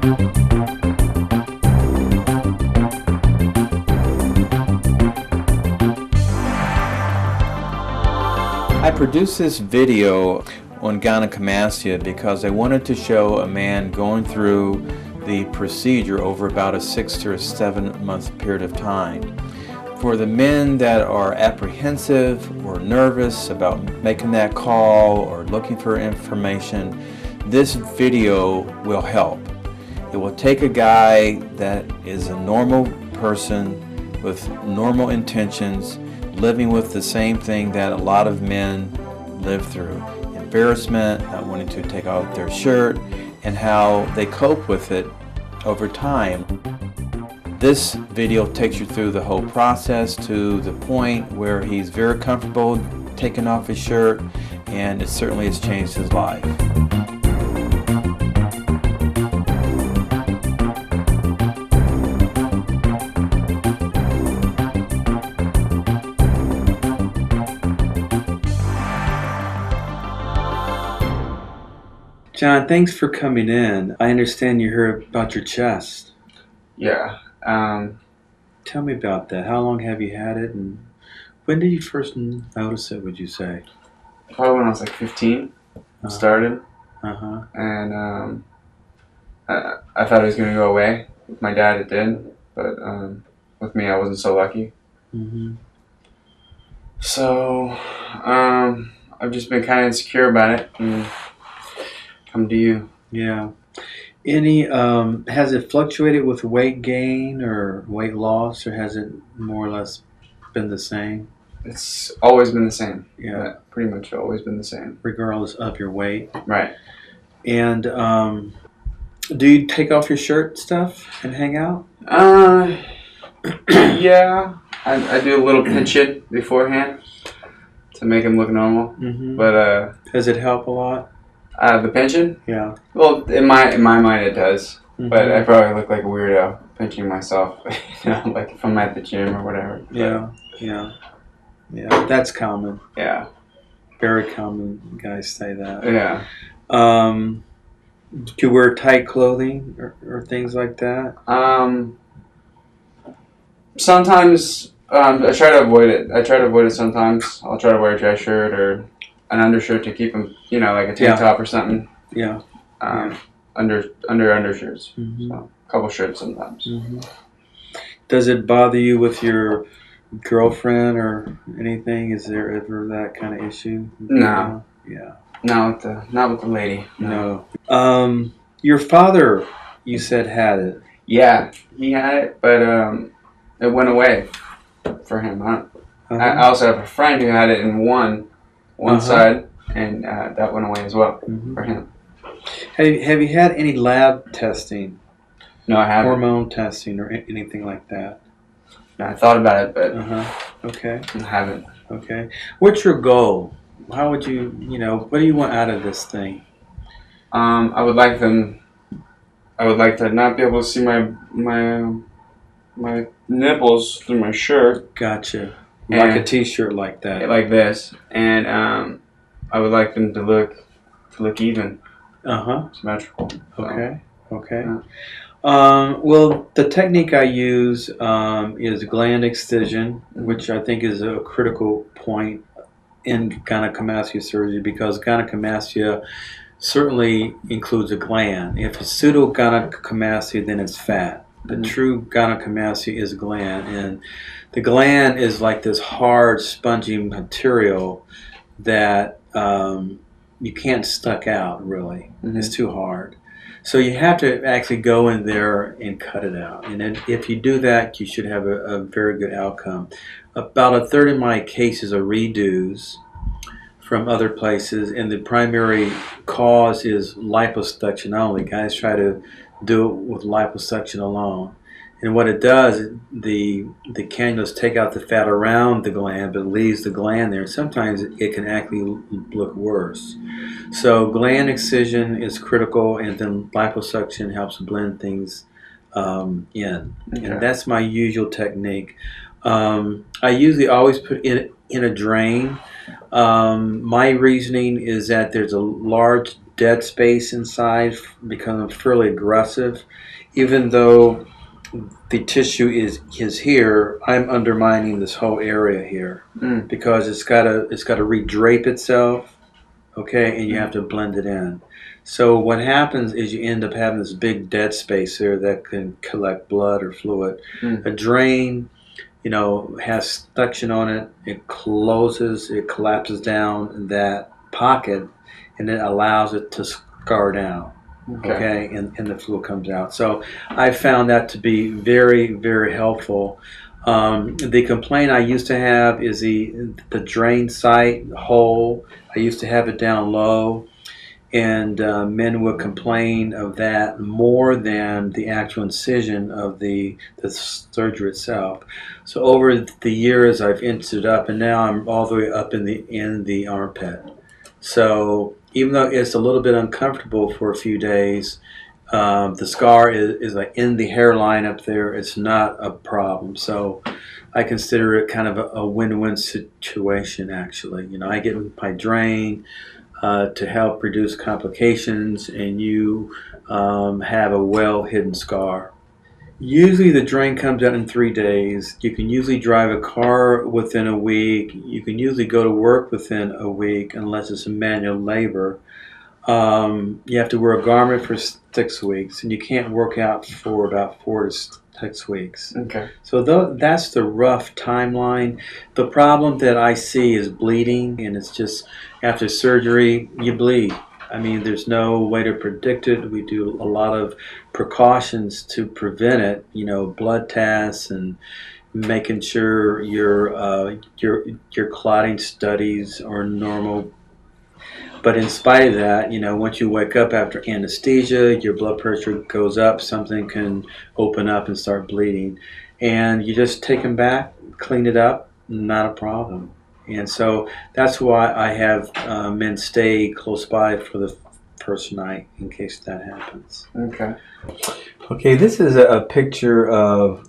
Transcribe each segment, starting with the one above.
I produced this video on gynecomastia because I wanted to show a man going through the procedure over about a 6 to 7 month period of time. For the men that are apprehensive or nervous about making that call or looking for information, this video will help. It will take a guy that is a normal person with normal intentions, living with the same thing that a lot of men live through. Embarrassment, not wanting to take off their shirt, and how they cope with it over time. This video takes you through the whole process to the point where he's very comfortable taking off his shirt, and it certainly has changed his life. John, thanks for coming in. I understand you heard about your chest. Yeah. Tell me about that. How long have you had it, and when did you first notice it, would you say? Probably when I was like 15, started. And I thought it was going to go away. With my dad it did, but with me I wasn't so lucky. So I've just been kind of insecure about it and come to you. Yeah. Any has it fluctuated with weight gain or weight loss, or has it more or less been the same? It's always been the same. Yeah. Pretty much always been the same. Regardless of your weight. Right. And do you take off your shirt stuff and hang out? Yeah. I do a little pinch it beforehand to make him look normal. But does it help a lot? The pinching? Yeah. Well, in my mind it does. But I probably look like a weirdo pinching myself, you know, like if I'm at the gym or whatever. Yeah. That's common. Yeah. Very common. Guys say that. Yeah. Do you wear tight clothing or things like that? Sometimes I try to avoid it. Sometimes I'll try to wear a dress shirt or an undershirt to keep them, you know, like a tank top or something. Yeah. Under undershirts. So a couple shirts sometimes. Does it bother you with your girlfriend or anything? Is there ever that kind of issue? No. Yeah. Not with the lady. No. Your father, you said, had it. Yeah, he had it, but it went away for him. I also have a friend who had it in one side, and that went away as well for him. Have you had any lab testing? No, I haven't. Hormone testing or anything like that? No, I thought about it, but Okay. I haven't. Okay. What's your goal? How would you, what do you want out of this thing? I would like to not be able to see my nipples through my shirt. Gotcha. Like a t-shirt like that. Like this. And I would like them to look even. Symmetrical. Okay. Well, the technique I use is gland excision, which I think is a critical point in gynecomastia surgery, because gynecomastia certainly includes a gland. If it's pseudo-gynecomastia, then it's fat. The true gynecomastia is gland, and the gland is like this hard, spongy material that you can't stuck out, really. It's too hard. So you have to actually go in there and cut it out. And then if you do that, you should have a very good outcome. About a third of my cases are redos from other places, and the primary cause is liposuction only. Guys try to do it with liposuction alone. And what it does, the cannulas take out the fat around the gland, but leaves the gland there. Sometimes it can actually look worse. So gland excision is critical, and then liposuction helps blend things in. And that's my usual technique. I usually always put it in a drain. My reasoning is that there's a large dead space inside becomes fairly aggressive. Even though the tissue is here, I'm undermining this whole area here because it's got to redrape itself, okay, and you have to blend it in. So what happens is you end up having this big dead space there that can collect blood or fluid. A drain, has suction on it. It closes, it collapses down that pocket, and it allows it to scar down. Okay, and the fluid comes out. So I found that to be very, very helpful. The complaint I used to have is the drain site hole. I used to have it down low, and men would complain of that more than the actual incision of the surgery itself. So over the years, I've inched it up, and now I'm all the way up in the armpit. So even though it's a little bit uncomfortable for a few days, the scar is like in the hairline up there. It's not a problem. So I consider it kind of a win-win situation, actually. I get my drain to help reduce complications, and you have a well-hidden scar. Usually the drain comes out in 3 days. You can usually drive a car within a week. You can usually go to work within a week unless it's a manual labor. You have to wear a garment for 6 weeks, and you can't work out for about 4 to 6 weeks. Okay. So that's the rough timeline. The problem that I see is bleeding, and it's just after surgery, you bleed. I mean, there's no way to predict it. We do a lot of precautions to prevent it, blood tests and making sure your clotting studies are normal. But in spite of that, once you wake up after anesthesia, your blood pressure goes up, something can open up and start bleeding. And you just take them back, clean it up, not a problem. And so that's why I have men stay close by for the first night in case that happens. Okay. Okay, this is a picture of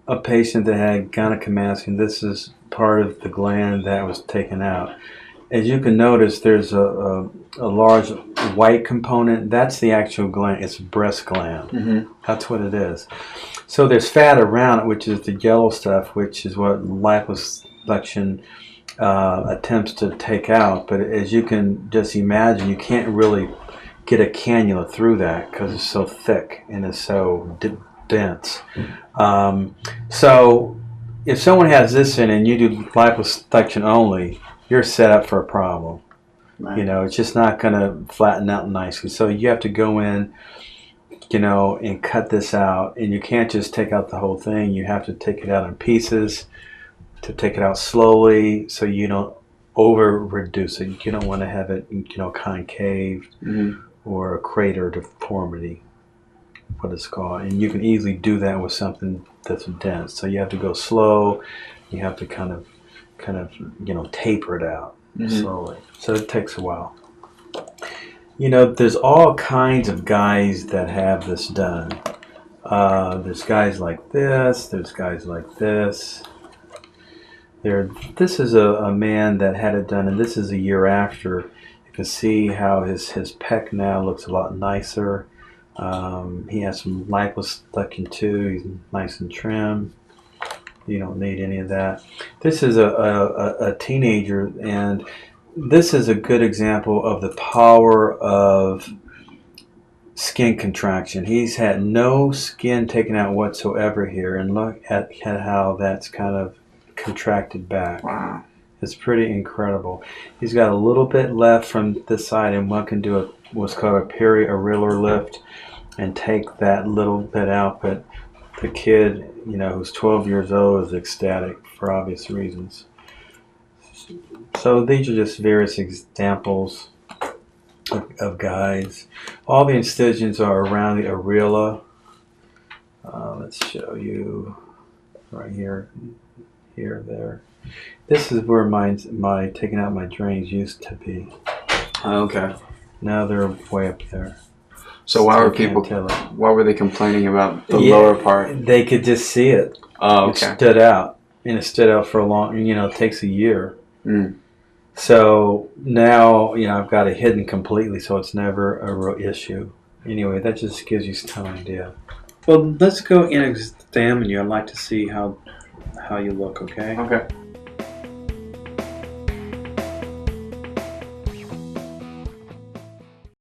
a patient that had gynecomastia, and this is part of the gland that was taken out. As you can notice, there's a large white component. That's the actual gland. It's a breast gland. Mm-hmm. That's what it is. So there's fat around it, which is the yellow stuff, which is what liposuction attempts to take out. But as you can just imagine, you can't really get a cannula through that because it's so thick and it's so dense. So if someone has this in and you do liposuction only, you're set up for a problem. Right. It's just not going to flatten out nicely. So you have to go in, and cut this out. And you can't just take out the whole thing. You have to take it out in pieces, to take it out slowly so you don't over-reduce it. You don't want to have it, concave or a crater deformity, what it's called. And you can easily do that with something that's dense. So you have to go slow. You have to kind of taper it out slowly. So it takes a while. There's all kinds of guys that have this done. There's guys like this. There's guys like this. This is a man that had it done, and this is a year after. You can see how his pec now looks a lot nicer. He has some liposuction too. He's nice and trim. You don't need any of that. This is a teenager, and this is a good example of the power of skin contraction. He's had no skin taken out whatsoever here, and look at how that's kind of contracted back. Wow. It's pretty incredible. He's got a little bit left from this side, and one can do what's called a peri-areolar lift and take that little bit out, but the kid, who's 12 years old, is ecstatic for obvious reasons. So these are just various examples of guys. All the incisions are around the areola. Let's show you right here, there. This is where my taking out my drains used to be. Okay. Now they're way up there. So why were they complaining about the lower part? They could just see it. Oh, okay. It stood out. And it stood out for a long, it takes a year. So now, I've got it hidden completely, so it's never a real issue. Anyway, that just gives you some idea. Well, let's go and examine you. I'd like to see how you look, okay? Okay.